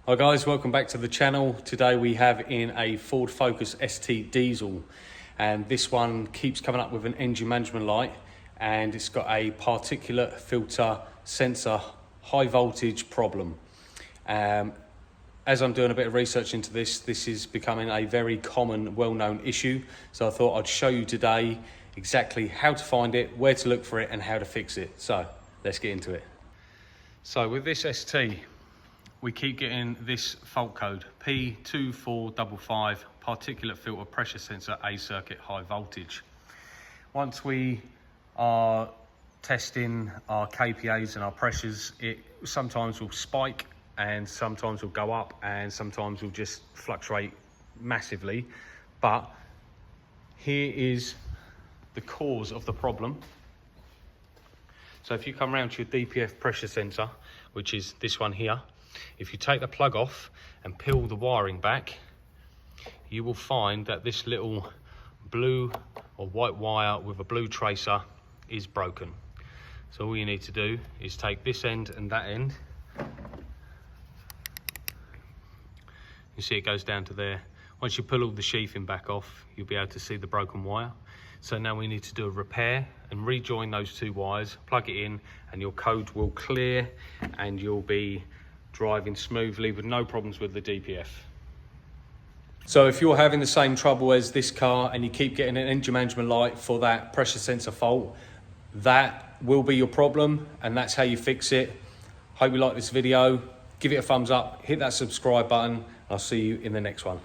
Hi guys, welcome back to the channel. Today we have in a Ford Focus ST diesel, and this one keeps coming up with an engine management light, and it's got a particulate filter sensor high voltage problem. As I'm doing a bit of research into this is becoming a very common, well-known issue. So I thought I'd show you today exactly how to find it, where to look for it, and how to fix it. So let's get into it. So with this ST, we keep getting this fault code, P2455, particulate filter pressure sensor A circuit high voltage. Once we are testing our KPAs and our pressures, it sometimes will spike and sometimes will go up and sometimes will just fluctuate massively. But here is the cause of the problem. So if you come around to your DPF pressure sensor, which is this one here, if you take the plug off and peel the wiring back, you will find that this little blue or white wire with a blue tracer is broken. So all you need to do is take this end and that end. You see it goes down to there. Once you pull all the sheathing back off, you'll be able to see the broken wire. So now we need to do a repair and rejoin those two wires, plug it in, and your code will clear and you'll be driving smoothly with no problems with the DPF. So if you're having the same trouble as this car and you keep getting an engine management light for that pressure sensor fault, that will be your problem, and that's how you fix it. Hope you like this video. Give it a thumbs up, hit that subscribe button. I'll see you in the next one.